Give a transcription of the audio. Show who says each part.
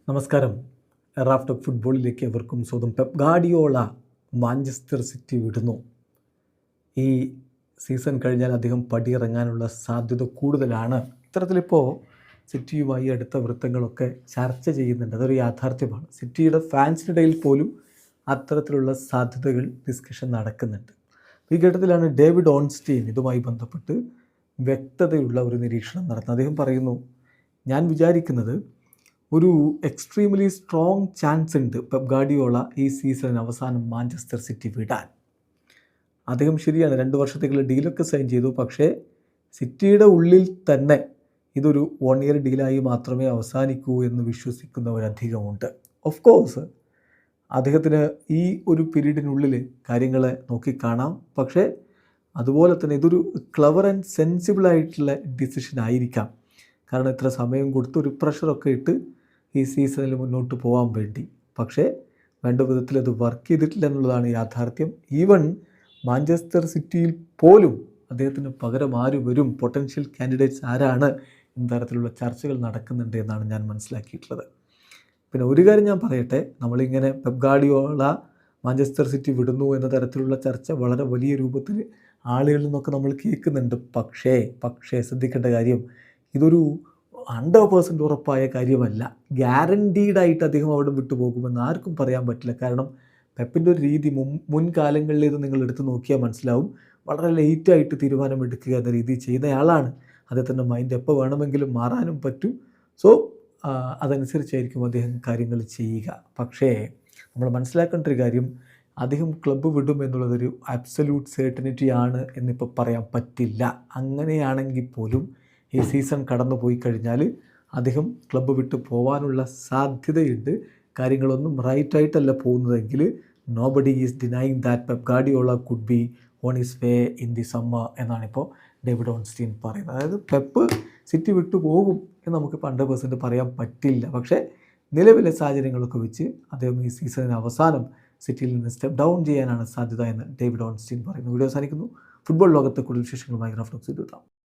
Speaker 1: നമസ്കാരം. Raf talk ഫുട്ബോളിലേക്ക് എവർക്കും സ്വന്തം. പെപ്പ് ഗാർഡിയോള മാഞ്ചസ്റ്റർ സിറ്റി വിടുന്നു. ഈ സീസൺ കഴിഞ്ഞാൽ അദ്ദേഹം പടിയിറങ്ങാനുള്ള സാധ്യത കൂടുതലാണ്. ഇത്തരത്തിലിപ്പോൾ സിറ്റിയുമായി അടുത്ത വൃത്തങ്ങളൊക്കെ ചർച്ച ചെയ്യുന്നുണ്ട്. അതൊരു യാഥാർത്ഥ്യമാണ്. സിറ്റിയുടെ ഫാൻസിനിടയിൽ പോലും അത്തരത്തിലുള്ള സാധ്യതകൾ ഡിസ്കഷൻ നടക്കുന്നുണ്ട്. ഈ ഘട്ടത്തിലാണ് ഡേവിഡ് ഓൺസ്റ്റീൻ ഇതുമായി ബന്ധപ്പെട്ട് വ്യക്തതയുള്ള ഒരു നിരീക്ഷണം നടത്തുന്നത്. അദ്ദേഹം പറയുന്നു, ഞാൻ വിചാരിക്കുന്നത് ഒരു എക്സ്ട്രീംലി സ്ട്രോങ് ചാൻസ് ഉണ്ട് പെപ്പ് ഗാർഡിയോള ഈ സീസണിന് അവസാനം മാഞ്ചസ്റ്റർ സിറ്റി വിടാൻ. അദ്ദേഹം ശരിയാണ്, 2 വർഷത്തേക്കുള്ള ഡീലൊക്കെ സൈൻ ചെയ്തു. പക്ഷേ സിറ്റിയുടെ ഉള്ളിൽ തന്നെ ഇതൊരു 1 ഇയർ ഡീലായി മാത്രമേ അവസാനിക്കൂ എന്ന് വിശ്വസിക്കുന്നവരധികമുണ്ട്. ഓഫ് കോഴ്സ് അദ്ദേഹത്തിന് ഈ ഒരു പീരീഡിനുള്ളിൽ കാര്യങ്ങളെ നോക്കിക്കാണാം. പക്ഷേ അതുപോലെ തന്നെ ഇതൊരു ക്ലവർ ആൻഡ് സെൻസിബിളായിട്ടുള്ള ഡിസിഷൻ ആയിരിക്കാം. കാരണം ഇത്ര സമയം കൊടുത്ത് ഒരു പ്രഷറൊക്കെ ഇട്ട് ഈ സീസണിൽ മുന്നോട്ട് പോകാൻ വേണ്ടി. പക്ഷേ വേണ്ട വിധത്തിൽ അത് വർക്ക് ചെയ്തിട്ടില്ല എന്നുള്ളതാണ് യാഥാർത്ഥ്യം. ഈവൻ മാഞ്ചസ്റ്റർ സിറ്റിയിൽ പോലും അദ്ദേഹത്തിന് പകരം ആര് വരും, പൊട്ടൻഷ്യൽ കാൻഡിഡേറ്റ്സ് ആരാണ് എന്ന തരത്തിലുള്ള ചർച്ചകൾ നടക്കുന്നുണ്ട് എന്നാണ് ഞാൻ മനസ്സിലാക്കിയിട്ടുള്ളത്. പിന്നെ ഒരു കാര്യം ഞാൻ പറയട്ടെ, നമ്മളിങ്ങനെ പെപ്പ് ഗാർഡിയോള മാഞ്ചസ്റ്റർ സിറ്റി വിടുന്നു എന്ന തരത്തിലുള്ള ചർച്ച വളരെ വലിയ രൂപത്തിൽ ആളുകളിൽ നിന്നൊക്കെ നമ്മൾ കേൾക്കുന്നുണ്ട്. പക്ഷേ ശ്രദ്ധിക്കേണ്ട കാര്യം, ഇതൊരു 100% ഉറപ്പായ കാര്യമല്ല. ഗ്യാരൻറ്റീഡായിട്ട് അദ്ദേഹം അവിടെ വിട്ടുപോകുമെന്ന് ആർക്കും പറയാൻ പറ്റില്ല. കാരണം പെപ്പിൻ്റെ ഒരു രീതി മുൻകാലങ്ങളിലേത് നിങ്ങൾ എടുത്ത് നോക്കിയാൽ മനസ്സിലാവും. വളരെ ലേറ്റായിട്ട് തീരുമാനമെടുക്കുക എന്ന രീതി ചെയ്യുന്നയാളാണ്. അദ്ദേഹത്തിൻ്റെ മൈൻഡ് എപ്പോൾ വേണമെങ്കിലും മാറാനും പറ്റും. സോ അതനുസരിച്ചായിരിക്കും അദ്ദേഹം കാര്യങ്ങൾ ചെയ്യുക. പക്ഷേ നമ്മൾ മനസ്സിലാക്കേണ്ട ഒരു കാര്യം, അദ്ദേഹം ക്ലബ്ബ് വിടും എന്നുള്ളതൊരു അബ്സല്യൂട്ട് സെർട്ടനിറ്റി ആണ് എന്നിപ്പോൾ പറയാൻ പറ്റില്ല. അങ്ങനെയാണെങ്കിൽ പോലും ഈ സീസൺ കടന്നു പോയി കഴിഞ്ഞാൽ അദ്ദേഹം ക്ലബ്ബ് വിട്ട് പോകാനുള്ള സാധ്യതയുണ്ട്. കാര്യങ്ങളൊന്നും റൈറ്റായിട്ടല്ല പോകുന്നതെങ്കിൽ nobody is denying that Pep Guardiola could be on his way in the summer എന്നാണിപ്പോൾ ഡേവിഡ് ഓൺസ്റ്റീൻ പറയുന്നത്. അതായത് പെപ്പ് സിറ്റി വിട്ടു പോകും എന്ന് നമുക്കിപ്പോൾ 100% പറയാൻ പറ്റില്ല. പക്ഷേ നിലവിലെ സാഹചര്യങ്ങളൊക്കെ വെച്ച് അദ്ദേഹം ഈ സീസണിന് അവസാനം സിറ്റിയിൽ നിന്ന് സ്റ്റെപ്പ് ഡൗൺ ചെയ്യാനാണ് സാധ്യത എന്ന് ഡേവിഡ് ഓൺസ്റ്റീൻ പറയുന്നു. വീഡിയോ അവസാനിക്കുന്നു. ഫുട്ബോൾ ലോകത്തെ കൂടുതൽ വിശേഷങ്ങളുമായി റാഫ് ടോക്സ് എത്താം.